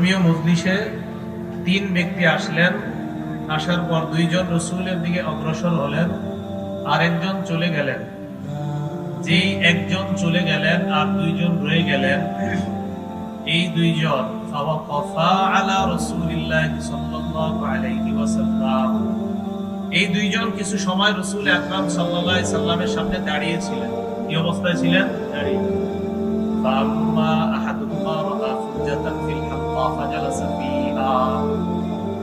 ধর্মীয় মজলিসে তিন ব্যক্তি আসলেন। আসার পর দুইজন রাসূলের দিকে অগ্রসর হলেন, আর একজন চলে গেলেন। যেই একজন চলে গেলেন আর দুইজন রয়ে গেলেন, এই দুইজন ফাওয়াকাফা আলা রাসূলিল্লাহ সাল্লাল্লাহু আলাইহি ওয়াসাল্লাম, এই দুইজন কিছু সময় রাসূল আকরাম সাল্লাল্লাহু আলাইহি সাল্লামের সামনে দাঁড়িয়েছিলেন। কি অবস্থায় ছিলেন? দাঁড়িয়ে। ফাম্মা আহাদুহুমা রাআ ফুরজাতান ফিল হাক্কা ফাজালাসা ফিহা,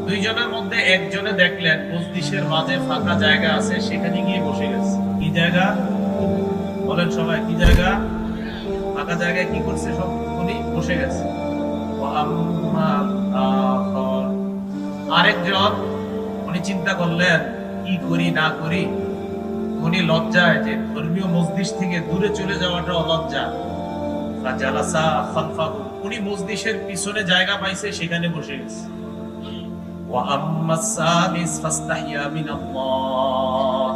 দুইজনের মধ্যে একজনে দেখলেন মজলিসের মাঝে ফাঁকা জায়গা আছে, সেখানে গিয়ে বসে গেছে। কি জায়গা বলেন সবাই? কি জায়গা? ফাঁকা জায়গায় কি করছে? সব উনি বসে গেছে। ওয়া আম্মা আখার, আরেকজন উনি চিন্তা করলেন কি করি না করি। উনি লজ্জায় যে ধর্মীয় মজলিস থেকে দূরে চলে যাওয়াটা অলজ্জা। ফাজালাসা খালফাহু, উনি মজলিসের পিছনে জায়গা পাইছে, সেখানে বসে গেছে। ওয়া আম্মা সালিস ফাস্তাহিয়া মিনাল্লাহ,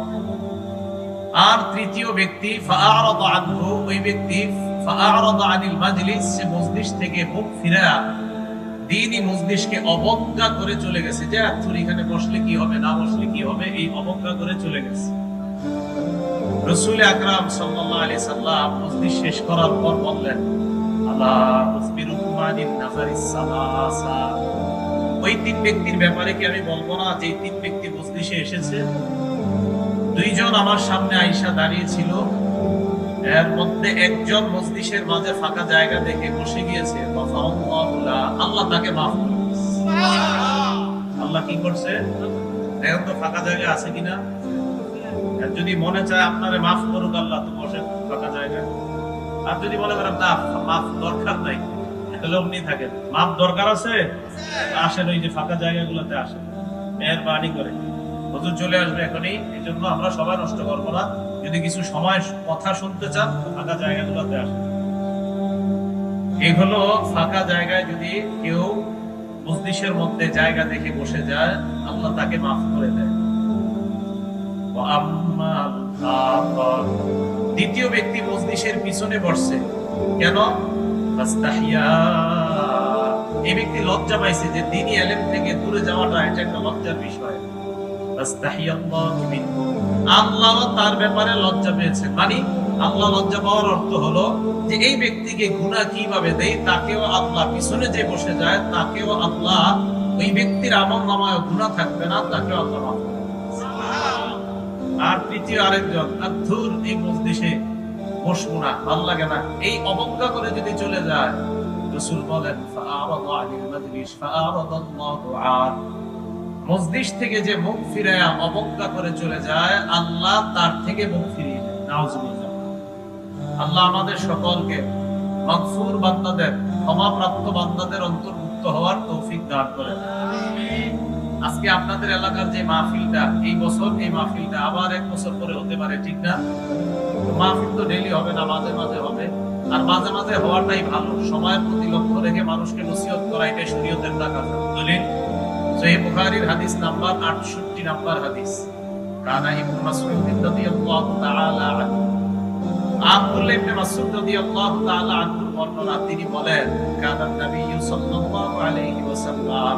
আর তৃতীয় ব্যক্তি ফাআরাদা আনহু, ওই ব্যক্তি ফাআরাদা আনিল মাজলিস, সে মজলিস থেকে মুখ ফিরায়া দ্বীনি মজলিসকে অবজ্ঞা করে চলে গেছে। যে আচ্ছা এখানে বসলে কি হবে, না বসলে কি হবে, এই অবজ্ঞা করে চলে গেছে। রাসূল আকরাম সাল্লাল্লাহু আলাইহি সাল্লাম মজলিস শেষ করার পর বললেন, আলা উসবিরুকুম আনিন নাফারিস সালাসা, ওই তিন ব্যক্তির ব্যাপারে কি আমি বলবো না যে তিন ব্যক্তি মজলিসে এসেছে? দুইজন আমার সামনে আয়েশা দাঁড়িয়ে ছিল, এর মধ্যে একজন মজলিসের মাঝে ফাঁকা জায়গা দেখে বসে গিয়েছে। আল্লাহ তাকে মাফ করেছে। আল্লাহ কি করছে? এখন তো ফাঁকা জায়গা আছে কিনা? যদি মনে চায় আপনারে মাফ করুক আল্লাহ, তো বসে ফাঁকা জায়গায়। আর যদি মনে করেন না মাফ দরকার নাই, তাহলে অমনি থাকেন। মাফ দরকার আছে, আসেন ওই যে ফাঁকা জায়গাগুলোতে আসেন, মেহেরবানি করে। হুজুর চলে আসবে এখনই, এই জন্য আমরা সবাই নষ্ট করবো না। যদি কিছু সময় কথা শুনতে চান, ফাঁকা জায়গাগুলোতে আসেন। এই হলো ফাঁকা জায়গায় যদি কেউ মজলিসের মধ্যে জায়গা দেখে বসে যায়, আল্লাহ তাকে মাফ করে দেয়। দ্বিতীয় ব্যক্তি মজলিসের পিছনে বসছে, কেন? এই ব্যক্তি লজ্জা পাইছে যে দ্বীনি ইলম থেকে দূরে যাওয়াটা এটা একটা লজ্জার বিষয়। আল্লাহ তার ব্যাপারে লজ্জা পেয়েছে। মানে আল্লাহ লজ্জা পাওয়ার অর্থ হলো যে এই ব্যক্তিকে গুনাহ কিভাবে দেয়, তাকেও আল্লাহ, পিছনে যে বসে যায় তাকেও আল্লাহ, ওই ব্যক্তির আমলনামায় গুনাহ থাকবে না, তাকেও আল্লাহ মাফ করবে। আর তৃতীয় আরেকজন আধুর এই মজলিসে বসবো না, ভালো লাগে না, এই অবজ্ঞা করে যদি চলে যায়, রাসূল বলেন ফাআরাদা আনিল মাজলিস ফাআরাদাল্লাহু আন, মজলিস থেকে যে মুখ ফিরায়া অবজ্ঞা করে চলে যায়, আল্লাহ তার থেকে মুখ ফিরিয়ে নেয়। নাউজুবিল্লাহ। আল্লাহ আমাদের সকলকে মাগফুর বান্দাদের, ক্ষমাপ্রাপ্ত বান্দাদের অন্তর্ভুক্ত হওয়ার তৌফিক দান করেন। আজকে আপনাদের এলাকার যে মাহফিলটা, এই বছর এই মাহফিলটা আবার এক বছর পরে হতে পারে, ঠিক না? মাহফিল তো ডেইলি হবে না, মাঝে মাঝে হবে। আর মাঝে মাঝে হওয়াটাই ভালো। সময়ের প্রতি লক্ষ্য রেখে মানুষকে নসিহত করা, এটাই শরীয়তের কাজ। দলিল সহিহ বুখারীর হাদিস নাম্বার 68 নাম্বার হাদিস। কানা ইবনে মাসউদ রাদিয়াল্লাহু তাআলা আনহু, আব্দুল্লাহ ইবনে মাসউদ রাদিয়াল্লাহু তাআলা আনহু বর্ণনা, তিনি বলেন, কানা নবী সাল্লাল্লাহু আলাইহি ওয়াসাল্লাম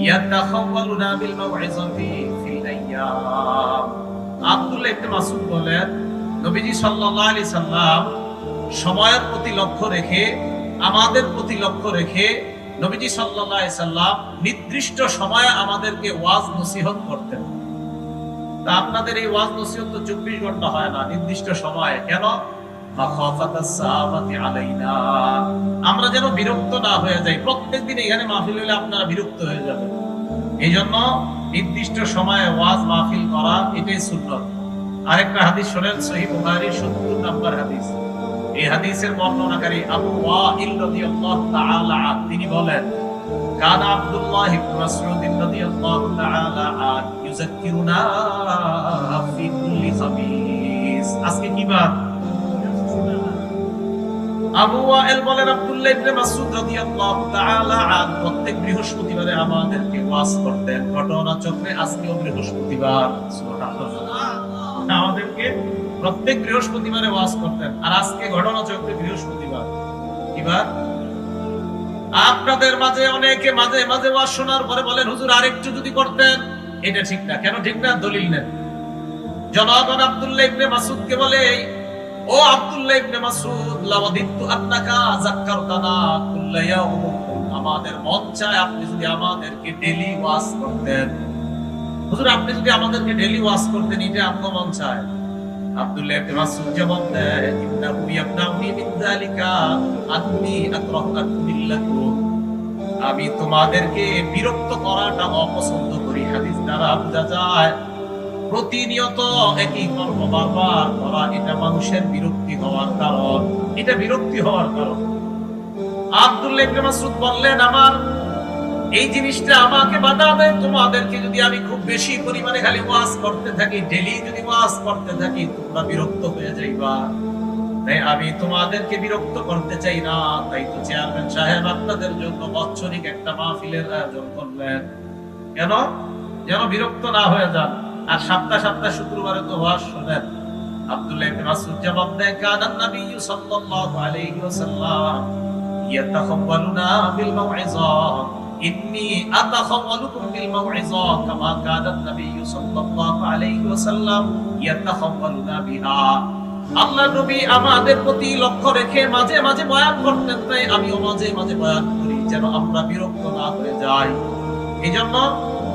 ইয়াতাখাওয়ালুনা বিল মাউইযাতি ফিল আইয়াম। আব্দুল্লাহ ইবনে মাসউদ বলেন, নবীজি সাল্লাল্লাহু আলাইহি সাল্লাম সময়ের প্রতি লক্ষ্য রেখে, আমাদের প্রতি লক্ষ্য রেখে, নবীজি সাল্লাল্লাহু আলাইহি সাল্লাম নির্দিষ্ট সময়ে আমাদেরকে ওয়াজ নসিহত করতেন। তা আপনাদের এই ওয়াজ নসিহত তো 24 ঘন্টা হয় না, নির্দিষ্ট সময়ে। কেন? মাখাফাতাস সাআবাতি আলাইনা, আমরা যেন বিরক্ত না হয়ে যাই। প্রত্যেকদিন এখানে মাহফিল হলে আপনারা বিরক্ত হয়ে যাবেন, এই জন্য নির্দিষ্ট সময়ে ওয়াজ মাহফিল করা, এটাই সুন্নাত। আরেকটা হাদিস শোনেন, সহিহ বুখারীর 70 নাম্বার হাদিস। এই হাদিসের বর্ণনাকারী আবু ওয়াইল রাদিয়াল্লাহু তাআলা আনহু, তিনি বলেন, কানা আব্দুল্লাহ ইবনে মাসউদ রাদিয়াল্লাহু তাআলা আনহু ইউযাক্কিরুনা ফি কুল্লি খামিস। আজকে কি বার? আবু ওয়াইল বলেন, আব্দুল্লাহ ইবনে মাসউদ রাদিয়াল্লাহু তাআলা আনহু প্রত্যেক বৃহস্পতিবারে আমাদেরকে ওয়াজ করতেন। ঘটনা চক্রে আজকেও বৃহস্পতিবার, সুবহানাল্লাহ, আমাদেরকে প্রত্যেক বৃহস্পতিবারে ওয়াজ করতেন। আর আজকে ঘটনা চক্রে বৃহস্পতিবার, কিবার? আপনাদের মাঝে অনেকে মাঝে মাঝে ওয়াজ শোনার পরে বলেন, হুজুর আরেকটু যদি করতেন। এটা ঠিক না। কেন ঠিক না? দলিল নেন। জনগণ আব্দুল্লাহ ইবনে মাসউদকে বলে, ও আব্দুল্লাহ ইবনে মাসউদ, লাওয়াদিতু আন্নাকা যাক্কারতানা কুল্লা ইয়াউম, আমাদের মন চায় আপনি যদি আমাদেরকে ডেইলি ওয়াজ করতেন। হুজুর আপনি যদি আমাদেরকে ডেইলি ওয়াজ করতেন, এটা আমার মন চায়। আব্দুল্লাহ ইবনে মাসউদ জবাব দেয়, ইন্নাহু ইয়ামনাউনি মিন যালিকা আন্নী আকরাহু আন উদিল্লাকুম, আমি তোমাদেরকে বিরক্ত করাটা অপছন্দ করি। হাদিস দ্বারা বোঝা যায় প্রতিনিয়ত একই কর্ম বারবার করা এটা মানুষের বিরক্তি হওয়ার কারণ। এটা বিরক্তি হওয়ার কারণ। আব্দুল্লাহ ইবনে মাসউদ বললেন, আমার এই জিনিসটা আমাকে বাধা দেয়। তোমাদেরকে যদি আমি খুব বেশি পরিমাণে খালি ওয়াজ করতে থাকি, ডেইলি যদি ওয়াজ করতে থাকি, তোমরা বিরক্ত হয়ে যাইবা। তাই আমি তোমাদেরকে বিরক্ত করতে চাই না। তাই তো চেয়ারম্যান সাহেব আপনাদের জন্য বাৎসরিক একটা মাহফিলের আয়োজন করলেন। কেন? যেন বিরক্ত না হয়ে যান। আর সপ্তাহ সপ্তাহ শুক্রবারে তো ওয়াজ শুনেন। আব্দুল্লাহ ইবনে মাসউদ জবাব দেয়, কানান নবী সাল্লাল্লাহু আলাইহি ওয়াসাল্লাম ইয়াতাখাওয়ালুনা বিল মাউইযা, ইন্নী আতাখাওয়ালুকুম বিল মাউইযা কামা কানান নবী সাল্লাল্লাহু আলাইহি ওয়াসাল্লাম ইয়াতাখাওয়ালুনা বিহা। আল্লাহর নবী আমাদের প্রতি লক্ষ্য রেখে মাঝে মাঝে বয়ান করতেন, তাই আমিও মাঝে মাঝে বয়ান করি, যেন আমরা বিরক্ত না হয়ে যাই। এইজন্য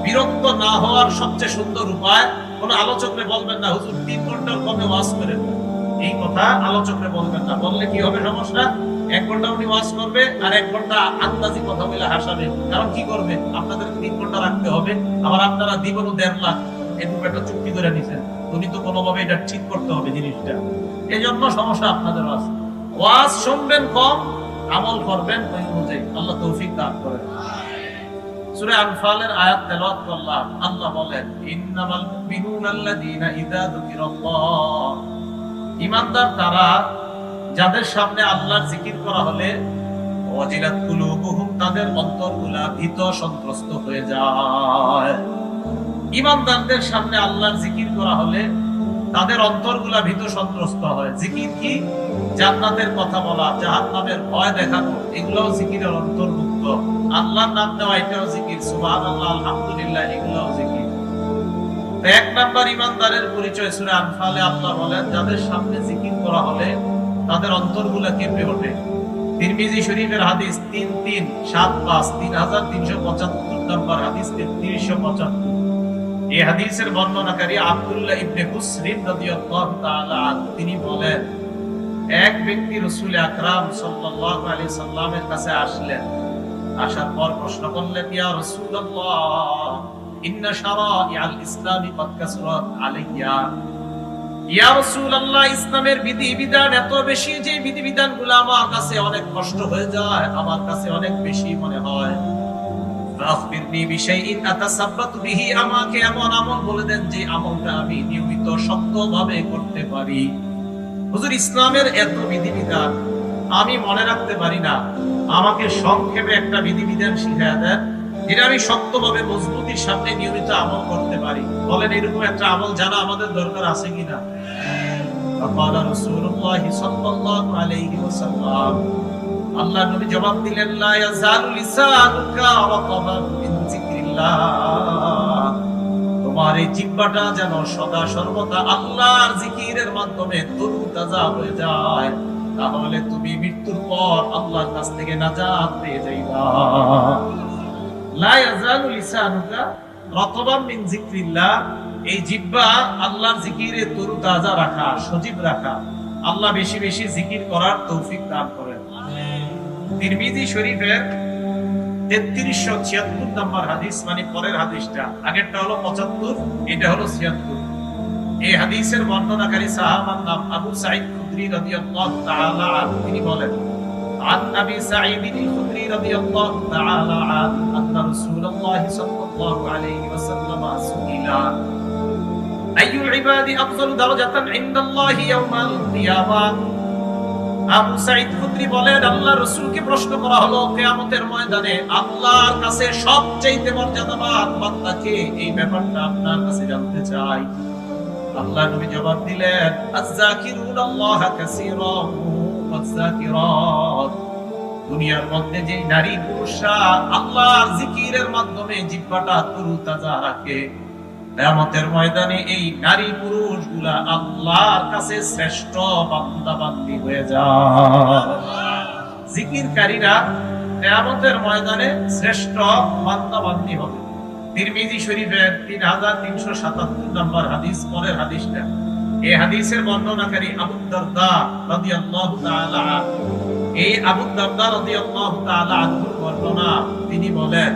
বিরক্ত না হওয়ার সবচেয়ে সুন্দর উপায়, কোন আলোচকরে বলবেন না, হুজুর 3 ঘন্টার কমে ওয়াজ করেন। এই কথা আলোচকরে বলবেন না। বললে কি হবে সমস্যা? 1 ঘন্টা উনি ওয়াজ করবে আর 1 ঘন্টা আন্দাজি কথা বলে হাসাবে। কারণ কি করবে? আপনাদের 3 ঘন্টা রাখতে হবে, আবার আপনারা দিবেন 1.5 লাখ, এরকম একটা চুক্তি করে নিছেন। উনি তো কোনোভাবে এটা ঠিক করতে হবে জিনিসটা। এই জন্য সমস্যা আপনাদের আছে। ওয়াজ শুনবেন কম, আমল করবেন ওই অনুযায়ী। আল্লাহ তৌফিক দান করেন। সূরা আনফালের আয়াত তেলাওয়াত করলাম। আল্লাহ বলেন, ইন্নামাল মুমিনুনা আল্লাযীনা ইযা যুকিরাল্লাহ, ঈমানদার তারা যাদের সামনে আল্লাহর জিকির করা হলে ওয়াজিলাত কুলুবুহুম, তাদের অন্তরগুলা ভীত সন্ত্রস্ত হয়ে যায়। ঈমানদারদের সামনে আল্লাহর জিকির করা হলে তাদের অন্তরগুলা ভীত সন্ত্রস্ত হয়। জিকির কি? জান্নাতের কথা বলা, জাহান্নামের ভয় দেখানো, এগুলোও জিকিরের অন্তর্ভুক্ত। আল্লাহর নাম নেওয়া, এটাও জিকির। সুবহানাল্লাহ, আলহামদুলিল্লাহ, এগুলোও জিকির। 1 নাম্বার ঈমানদারের পরিচয় সূরা আনফালে আল্লাহ বলেন, যাদের সামনে জিকির করা হলে তাদের অন্তরগুলা কেঁপে ওঠে। তিরমিজি শরীফের হাদিস 3375, 3375 নাম্বার হাদিস, 3375। এই হাদিসের বর্ণনাকারী আব্দুল্লাহ ইবনে হুসরিন রাদিয়াল্লাহু তাআলা আনহু, তিনি বলেন, এক ব্যক্তি রাসূল আকরাম সাল্লাল্লাহু আলাইহি সাল্লামের কাছে আসলেন। আসার পর প্রশ্ন করলেন, ইয়া রাসূলুল্লাহ, ইন্না শারাইআল ইসলামি কদ কাসরাত আলাইয়া। ইয়া রাসূলুল্লাহ, ইসলামের বিধিবিধান এত বেশি যে বিধিবিধানগুলো আমার কাছে অনেক কষ্ট হয়ে যায়, আমার কাছে অনেক বেশি মনে হয়। ফাখবিরনি বিশাইইন আতাসাব্বাতু বিহি, আমাকে এমন আমল বলে দেন যে আমলটা আমি নিয়মিত শক্তভাবে করতে পারি। হুজুর, ইসলামের এত বিধিবিধান আমি মনে রাখতে পারি না, আমাকে সংক্ষেপে একটা বিধিবিধান শিখিয়ে দেন যেটা আমি শক্তভাবে মজবুতির সামনে নিয়মিত আমল করতে পারি। বলেন, এরকম একটা আমল জানা আমাদের দরকার আছে কিনা? ফাকালা রাসূলুল্লাহ সাল্লাল্লাহু আলাইহি ওয়াসাল্লাম, আল্লাহর নবী জবাব দিলেন, লা ইয়াজালু লিসানুকা রাতাবান মিন যিকরিল্লাহ, তোমার এই জিহ্বাটা যেন সদা সর্বদা আল্লাহর জিকিরের মাধ্যমে তরুতাজা হয়ে যায়, তাহলে তুমি মৃত্যুর পর আল্লাহর কাছ থেকে নাজাত পেয়ে যাইবা। লা ইয়াজালু লিসানুকা রাতাবান মিন যিকরিল্লাহ, এই জিহ্বা আল্লাহর জিকিরে তরুতাজা রাখা, সজীব রাখা। আল্লাহ বেশি বেশি জিকির করার তৌফিক দান করেন। তিরমিজি শরীফের 3376 নম্বর হাদিস, মানে পরের হাদিসটা, আগেরটা হলো 75, এটা হলো 76। এই হাদিসের বর্ণনাকারী সাহাবার নাম আবু সাঈদ খুদরি রাদিয়াল্লাহু তাআলা আনহু, তিনি বলেন, عن أبي سعيد الخدري رضي الله تعالى عنه أن رسول الله صلى الله عليه وسلم سئل أي العباد أفضل درجة عند الله يوم القيامة। আবু সাঈদ খুদরি বলেন, আল্লাহর রাসূলকে প্রশ্ন করা হলো, কিয়ামতের ময়দানে আল্লাহর কাছে সবচেয়ে মর্যাদাবান বান্দা কে? এই ব্যাপারটা আপনার কাছে জানতে চাই। আল্লাহর নবী জবাব দিলেন, আয-যাকিরুনাল্লাহা কাসীরান ওয়ায-যাকিরাত, দুনিয়ার মধ্যে যে নারী পুরুষরা আল্লাহর জিকিরের মাধ্যমে জিহ্বাটা তরুতাজা রাখে, কিয়ামতের ময়দানে এই নারী পুরুষগুলা আল্লাহর কাছে শ্রেষ্ঠ বান্দা বান্দী হয়ে যায়। জিকিরকারীরা কিয়ামতের ময়দানে শ্রেষ্ঠ বান্দা বান্দী হবে। তিরমিজি শরীফের 3377 নম্বর হাদিস, পরের হাদিসটা। এই হাদিসের বর্ণনাকারী আবু দারদা রাদিয়াল্লাহু তাআলা আনহু, এই আবু দারদা রাদিয়াল্লাহু তাআলা আনহুর বর্ণনা, তিনি বলেন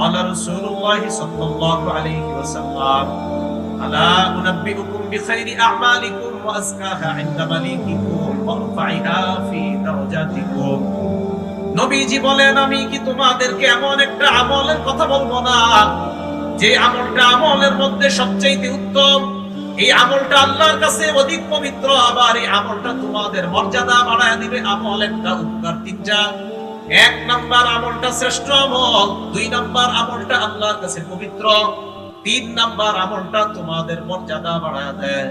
আল্লাহ রাসূলুল্লাহ সাল্লাল্লাহু আলাইহি ওয়াসাল্লাম, আলা উনাব্বিউকুম বিখাইরি আ'মালিকুম ওয়া আসকাহা ইনদা মালিকিকুম ওয়া রাফা'iহা ফি দারাজাতিকুম। নবীজি বলেন, আমি কি তোমাদেরকে এমন একটা আমলের কথা বলবো না যে আমলটা আমলের মধ্যে সবচেয়ে উত্তম, এই আমলটা আল্লাহর কাছে অধিক পবিত্র, আবার এই আমলটা তোমাদের মর্যাদা বাড়ায় দিবে। আমল একটা উপকার তিনটা। এক নাম্বার আমলটা শ্রেষ্ঠ আমল, দুই নাম্বার আমলটা আল্লাহর কাছে পবিত্র, তিন নাম্বার আমলটা তোমাদের মর্যাদা বাড়ায় দেয়।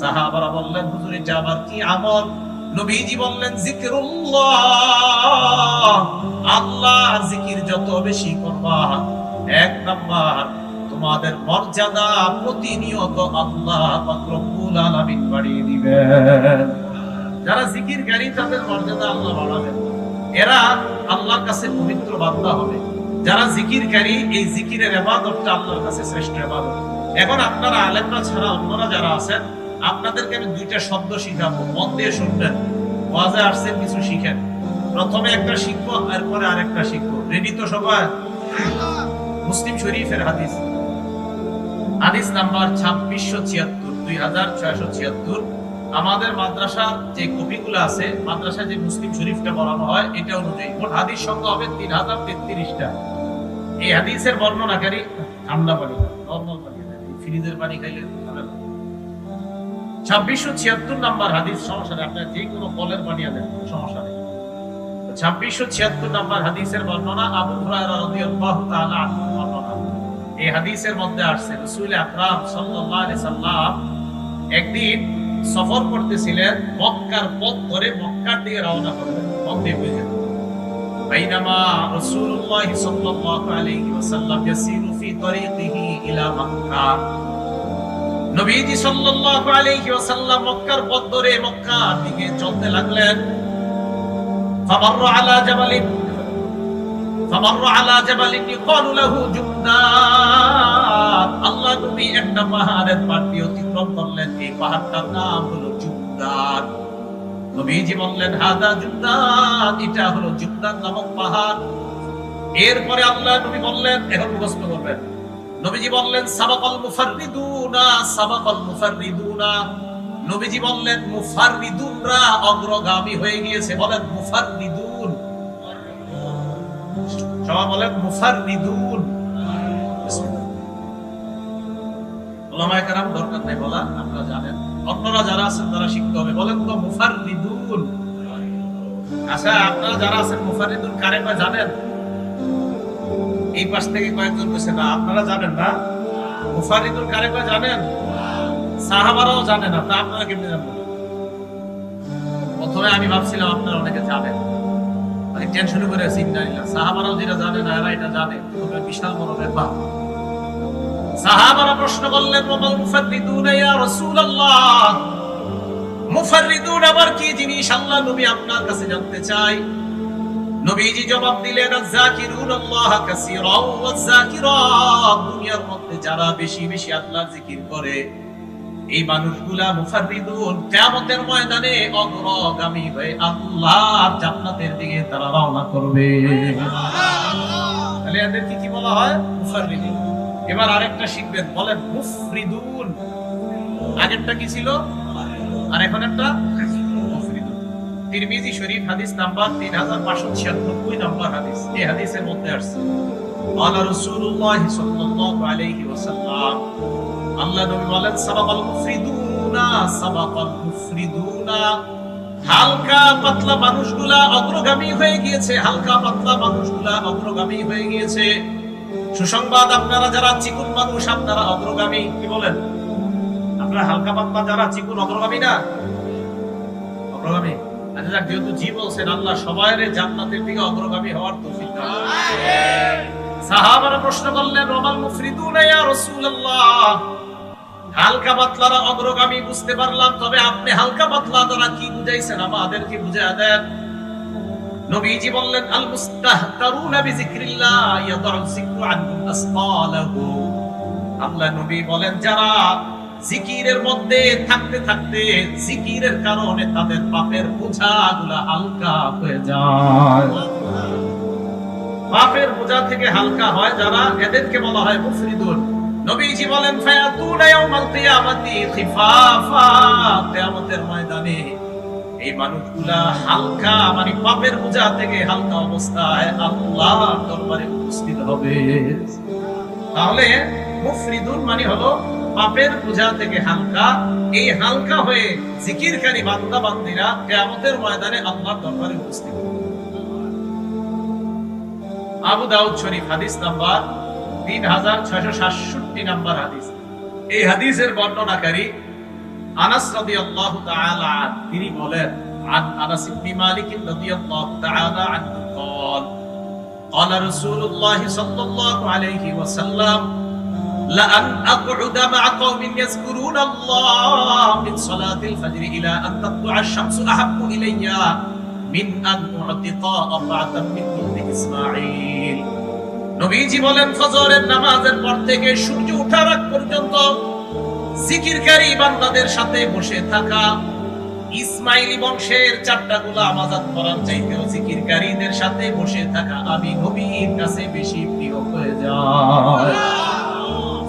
সাহাবারা বললেন, হুজুর এটা আবার কি আমল? নবীজি বললেন, জিকিরুল্লাহ, আল্লাহর জিকির যত বেশি করবা, এক নাম্বার তোমাদের মর্যাদা প্রতিনিয়ত আল্লাহ পাক রব্বুল আলামিন বাড়িয়ে দিবেন। যারা জিকিরকারী তাদের মর্যাদা আল্লাহ বাড়াবেন, এরা আল্লাহর কাছে পবিত্র বান্দা হবে। যারা জিকিরকারী, এই জিকিরের ইবাদতটা আল্লাহর কাছে শ্রেষ্ঠ ইবাদত। এখন আপনারা আলেমরা ছাড়া অন্যরা যারা আছেন, আপনাদেরকে আমি দুইটা শব্দ শিখাবো, মন দিয়ে শুনবেন। ওয়াজে আসছেন, কিছু শিখেন। প্রথমে একটা শিখবো, এরপরে আরেকটা শিখবো। রেডি তো সবাই? মুসলিম শরীফের হাদিস, হাদিস নাম্বার 2676, আমাদের মাদ্রাসার যে কপিগুলো আছে, মাদ্রাসায় যে মুসলিম শরীফটা পড়ানো হয়, এটা অনুযায়ী মোট হাদিস সংখ্যা হবে 3033টা। এই হাদিসের বর্ণনাকারী, ঠান্ডা পানি, নরমাল পানি, ফ্রিজের পানি খাইলে 2676 নাম্বার হাদিস, সমস্যা নেই, আপনার যে কোনো কলের পানি আনেন, সমস্যা নেই। 2676 নাম্বার হাদিসের বর্ণনা, আবু হুরায়রা রাদিয়াল্লাহু তাআলা আনহু বর্ণনা। এই হাদিসের মধ্যে আসছে, রাসূল আকরাম সাল্লাল্লাহু আলাইহি সাল্লাম একদিন সফর করতেছিলেন, মক্কার পথ ধরে মক্কার দিকে রওনা করলেন, মক্কায় গেলেন। বাইনামা রাসূলুল্লাহ সাল্লাল্লাহু আলাইহি ওয়াসাল্লাম ইয়াসিরু ফি তরিকিহি ইলা মক্কা। নবীজি সাল্লাল্লাহু আলাইহি ওয়াসাল্লাম মক্কার পথ ধরে মক্কার দিকে চলতে লাগলেন। ফামাররা আলা জাবালিন ইকালু লাহু জুমদাত। আল্লাহ নবী একটা পাহাড়ের পার দিয়ে অতিক্রম করলেন, এই পাহাড়টার নাম হলো জুমদাত। নবীজি বললেন, হাদা জুমদাত, এটা হলো জুমদাত নামক পাহাড়। এরপরে আল্লাহ নবী বললেন, এখন মুখস্থ করবেন। নবীজি বললেন, সাবাকাল মুফাররিদুনা। নবীজি বললেন, মুফাররিদুনরা অগ্রগামী হয়ে গিয়েছে। বলেন মুফাররিদুন, সবাই বলেন মুফাররিদুন। উলামায়ে কেরাম দরকার নাই বলা, আপনারা জানেন। অন্যরা যারা আছেন তারা শিখতে হবে। বলেন তো মুফাররিদুন। আচ্ছা, আপনারা যারা আছেন মুফাররিদুন কারে কয় জানেন? এই পাশ থেকে কয়েকজন বলছে না, আপনারা জানেন না মুফাররিদুন কারে কয় জানেন? সাহাবারাও জানেন না, তা আপনারা কেমনে জানবেন? প্রথমে আমি ভাবছিলাম আপনারা অনেকে জানেন, মানে টেনশন করে চিন্তা নিলাম। সাহাবারাও যেটা জানে না, এরা এটা জানে, তবে বিশাল বড় ব্যাপার। সাহাবারা প্রশ্ন করলেন, ওয়াল মুফাররিদুন ইয়া রাসূলুল্লাহ, মুফাররিদুন আবার কি জিনিস আল্লাহ নবী আপনার কাছে জানতে চাই। নবীজি জবাব দিলেন, আয-যাকিরুনাল্লাহ কাসীরান ওয়াজ-যাকিরাত, দুনিয়ার মধ্যে যারা বেশি বেশি আল্লাহর জিকির করে, এই মানুষগুলা মুফাররিদুন, কিয়ামতের ময়দানে অগ্রগামী হয়ে আল্লাহর জান্নাতের দিকে তারা রওনা করবে। তাহলে এদেরকে কি বলা হয়? মুফাররিদুন। এবার আরেকটা শিখবেন, বলেন মুফরিদুন। আগেরটা কি ছিল আর এখন একটা মুফরিদুন। তিরমিজি শরীফ হাদিস নাম্বার 3596 নাম্বার হাদিস। এই হাদিসের মধ্যে আসছে, আলা রাসূলুল্লাহ সাল্লাল্লাহু আলাইহি ওয়াসাল্লাম, আল্লাহ নবী বলেন, সাবাকাল মুফরিদুনা, হালকা পাতলা মানুষগুলা অগ্রগামী হয়ে গিয়েছে, হালকা পাতলা মানুষগুলা অগ্রগামী হয়ে গিয়েছে। সুসংবাদ, আপনারা যারা চিকুন মানুষ, আপনারা অগ্রগামী। কি বলেন? আপনারা হালকা পাতলা যারা চিকুন, অগ্রগামী না? অগ্রগামী। যেহেতু জি বলছেন, আল্লাহ সবাইরে জান্নাতের দিকে অগ্রগামী হওয়ার তৌফিক দান করুন। আমিন। সাহাবারা প্রশ্ন করলেন, ওয়াল মুফরিদুনা ইয়া রাসূলুল্লাহ, হালকা পাতলারা অগ্রগামী বুঝতে পারলাম, তবে আপনি হালকা পাতলা দ্বারা কি বুঝাইছেন আমাদেরকে বুঝিয়ে দেন। নবীজি বললেন, আল মুস্তাহতারুনা বিযিকরিল্লাহ ইয়াদাউ যিকরু আনহুম আসqালাহু। আল্লাহ নবী বলেন, যারা জিকিরের মধ্যে থাকতে থাকতে জিকিরের কারণে তাদের পাপের বোঝাগুলো হালকা হয়ে যায়, পাপের বোঝা থেকে হালকা হয় যারা, এদেরকে বলা হয় মুফরিদুন। নবীজি বলেন, ফায়াতুনা ইয়াউমাল কিয়ামাতি খিফাফা, কিয়ামতের ময়দানে এই মানুষগুলা হালকা, মানে পাপের বোঝা থেকে হালকা অবস্থায় আল্লাহর দরবারে উপস্থিত হবে। তাহলে মুফরিদুন মানে হলো পাপের বোঝা থেকে হালকা। এই হালকা হয়ে জিকিরকারী বান্দা বান্দীরা কিয়ামতের ময়দানে আল্লাহর দরবারে উপস্থিত হবে। আবু দাউদ শরীফ হাদিস নাম্বার 3667 নাম্বার হাদিস। এই হাদিসের বর্ণনাকারী আনাস রাদিয়াল্লাহু তাআলা আনহু, তিনি বলেন, আন আনাস ইবনে মালিক রাদিয়াল্লাহু তাআলা আনহু قال قال رسول الله صلى الله عليه وسلم لأن أقعد مع قوم يذكرون الله من صلاة الفجر إلى أن تطلع الشمس أحب إلي من أن أعتق أربعة من ولد إسماعيل। নবীজি বলেন, ফজরের নামাজের পর থেকে সূর্য ওঠার আগ পর্যন্ত জিকিরকারী বান্দাদের সাথে বসে থাকা, ইসমাইলি বংশের 4টা গোলাম আযাদ করার চাইতেও জিকিরকারীদের সাথে বসে থাকা আমি নবীর কাছে বেশি প্রিয় হয়ে যায়।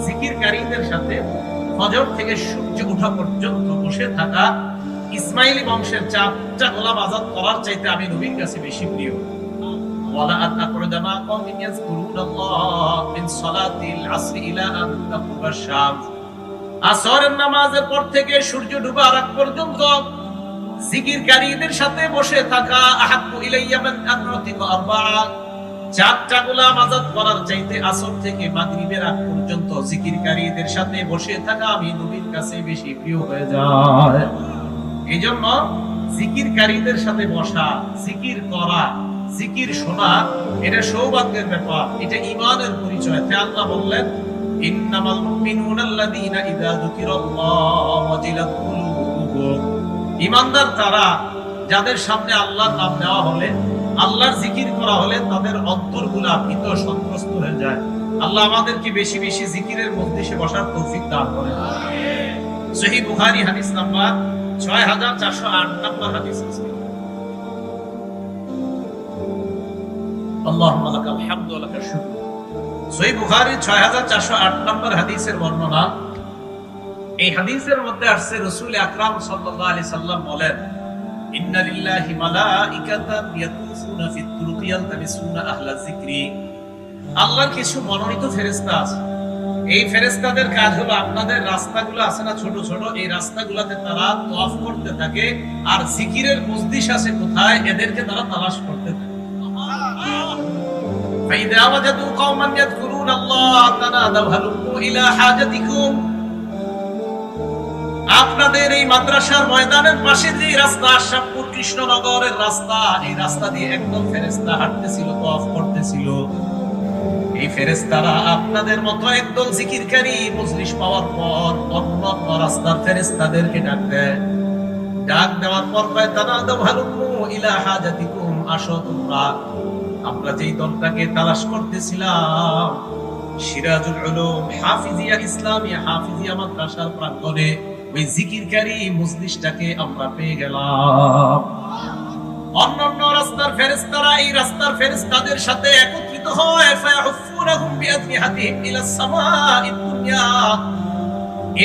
জিকিরকারীদের সাথে ফজর থেকে সূর্য ওঠা পর্যন্ত বসে থাকা ইসমাইলি বংশের 4টা গোলাম আযাদ করার চাইতে আমি নবীর কাছে বেশি প্রিয়। ওয়ালা আতআকুদামা কওমিন ইয়াযকুরুনাল্লাহ মিন সালাতিল আসরি ইলা আন তাকুবা শামস, আসরের নামাজের পর থেকে সূর্য ডুবার আগ পর্যন্ত জিকিরকারীদের সাথে বসে থাকা আহাব্বু ইলাইয়া মিন আন উতিকা আরবা'a, 4টা গোলাম আযাদ করার চাইতে আসর থেকে মাগরিবের আগ পর্যন্ত জিকিরকারীদের সাথে বসে থাকা আমি নবীর কাছে বেশি প্রিয় হয়ে যায়। এইজন্য জিকিরকারীদের সাথে বসা, জিকির করা, জিকির শোনা, এটা সৌভাগ্যের ব্যাপার, এটা ঈমানের পরিচয়। তাই আল্লাহ বললেন, ইন্নামাল মুমিনুনা আল্লাযীনা ইযা যুকিরাল্লাহু ওয়াজিলাত কুলুবুহুম, ঈমানদার তারা যাদের সামনে আল্লাহর নাম নেওয়া হলে, আল্লাহর জিকির করা হলে তাদের অন্তরগুলো ভীত সন্ত্রস্ত হয়ে যায়। আল্লাহ আমাদেরকে বেশি বেশি জিকিরের মজলিসে বসার তৌফিক দান করেন। সহিহ বুখারী হাদিস নাম্বার 6408 নাম্বার হাদিস। আল্লাহুম্মা লাকাল হামদু ওয়া লাকাশ শুকর। সহিহ বুখারী 6408 নাম্বার হাদিসের বর্ণনা। এই হাদিসের মধ্যে আসছে, রাসূল আকরাম সাল্লাল্লাহু আলাইহি সাল্লাম বলেন, ইন্না লিল্লাহি মালাইকাতান ইয়াতুফুনা ফিত তুরুকি ইয়ালতামিসুনা আহলা যিকরি। আল্লাহর কিছু মনোনীত ফেরেশতা আছে, এই ফেরেশতাদের কাজ হলো আপনাদের রাস্তাগুলো আছে না ছোট ছোট, এই রাস্তাগুলোতে তারা তওয়াফ করতে থাকে, আর জিকিরের মজলিস আছে কোথায় এদেরকে তারা তালাশ করতে থাকে। ফাইদা ওয়াজাদু কওমান ইয়াযকুরুনাল্লাহ তানাদাউ হালুমু ইলা হাজাতিকুম। আপনাদের এই মাদ্রাসার ময়দানের পাশে যে রাস্তা, আশরাফপুর কৃষ্ণনগরের রাস্তা, এই রাস্তা দিয়ে একদল ফেরেশতা হাঁটতেছিল, তওয়াফ করতেছিল। এই ফেরেশতারা আপনাদের মতো একদল জিকিরকারী মজলিস পাওয়ার পর অন্য রাস্তার ফেরেশতাদেরকে ডাক দেয়। ডাক দেওয়ার পর কয়, তানাদাউ হালুমু ইলা হাজাতিকুম, আসো তোমরা আমরা যেই দলটাকে তালাশ করতেছিলাম সিরাজুল উলুম হাফিজিয়া ইসলামিয়া হাফিজিয়া মাদ্রাসার প্রাঙ্গণে ওই জিকিরকারী মজলিসটাকে আমরা পেয়ে গেলাম। অন্যান্য রাস্তার ফেরেশতারা এই রাস্তার ফেরেশতাদের সাথে একত্রিত হয়, ফায়াহুফুনাহুম বিআজনিহাতিহিম ইলাস সামাঈদ দুনিয়া।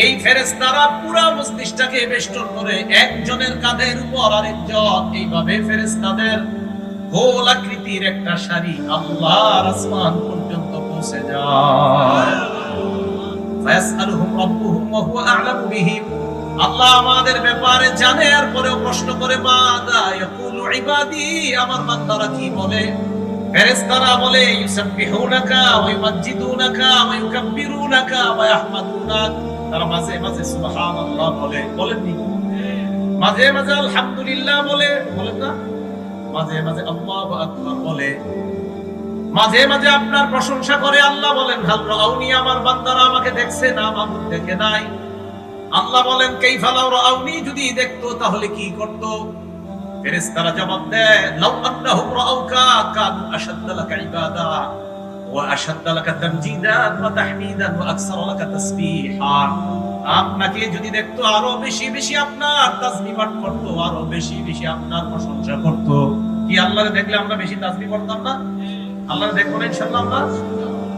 এই ফেরেশতারা পুরো মজলিসটাকে বেষ্টন করে একজনের কাঁধের উপর আরেকজন, এইভাবে ফেরেশতাদের গোল আকৃতির একটা সারি আল্লাহর আসমান পর্যন্ত পৌঁছে যায়। ফায়াসআলুহুম রাব্বুহুম ওয়া হুয়া আ'লামু বিহিম, আল্লাহ আমাদের ব্যাপারে জানে, আর পরেও প্রশ্ন করে, মাযা ইয়াকুলু ইবাদি, আমার বান্দারা কি বলে? ফেরেশতারা বলে, ইউসাব্বিহুনাকা ওয়া ইউমাজ্জিদুনাকা ওয়া ইউকাব্বিরুনাকা ওয়া ইয়াহমাদুনাক, তারা মাঝে মাঝে সুবহানাল্লাহ বলে। বলেননি? মাঝে মাঝে আলহামদুলিল্লাহ বলে, বলেন না, মাঝে মাঝে আল্লাহু আকবার বলে, মাঝে মাঝে আপনার প্রশংসা করে। আল্লাহ বলেন হাল রাউনি, আমার বান্দারা আমাকে দেখছে না, মাবুদ দেখে নাই। আল্লাহ বলেন কাইফা লাউ রাউনি, যদি দেখতো তাহলে কি করতো? ফেরেশতারা জবাব দেয় লাউ আন্নাহুম রাউকা কানু আশাদ্দা লাকা ইবাদা ওয়া আশাদ্দা লাকা তামজিদান ওয়া তাহমিদান ওয়া আকসার লাকা তাসবিহা। আপনাকে যদি দেখতো আরো বেশি বেশি আপনার তাসবিহ পাঠ করতো, আরো বেশি বেশি আপনার প্রশংসা করতো। কি আল্লাহরে দেখলে আমরা বেশি তাসবিহ পড়তাম না? আল্লাহরে দেখবো না ইনশাআল্লাহ আমরা?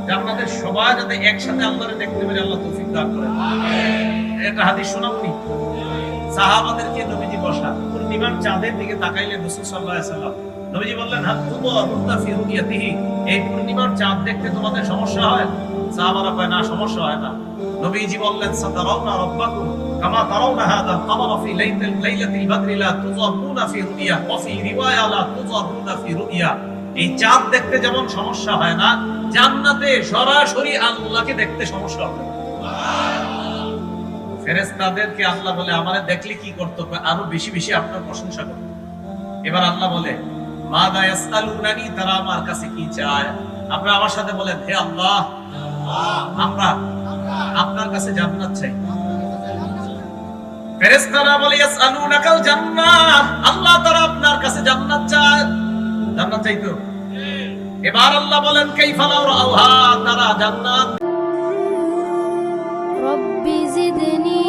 জান্নাতের সবাই যাতে একসাথে আল্লাহরে দেখতে পারে, আল্লাহ তৌফিক দান করেন। একটা হাদিস শোনাবনি, সাহাবাদেরকে নবীজি বসা, পূর্ণিমার চাঁদের দিকে তাকাইলেন রাসূল সাল্লাল্লাহু আলাইহি ওয়াসাল্লাম। নবীজি বললেন হাত তুদা ফি রুইয়াতিহি, এই পূর্ণিমার চাঁদ দেখতে তোমাদের সমস্যা হয়? সাহাবারা কয় না, সমস্যা হয় না। নবীজি বললেন সাতারাউনা রাব্বাকুম কামা তারাউনা হাদাল কামারা ফি লাইলাতিল বদরি লা তুযারুনা ফি রুইয়া ওয়া ফি রিওয়ায়া লা তুযারুনা ফি রুইয়া। এই চাঁদ দেখতে যেমন সমস্যা হয় না, জান্নাতে সরাসরি আল্লাহকে দেখতে সমস্যা হবে। ফেরেশতাদেরকে আল্লাহ বলে আমারে দেখলে কি করতে হবে? আরো বেশি বেশি আপনার প্রশংসা করতে। এবার আল্লাহ বলে মাযা ইয়াসআলুনানি, তারা আমার কাছে কি চায়? আপনারা আমার সাথে বলেন হে আল্লাহ, আমরা আপনার কাছে জান্নাত চাই। ফেরেশতারা বলে ইয়াসআলুনাকাল জান্নাহ, আল্লাহ তারা আপনার কাছে জান্নাত চায়। জান্নাত চাইতো। এবার আল্লাহ বলেন কাইফা লাউ রাউহা, তারা জান্নাত রব্বি জিদনি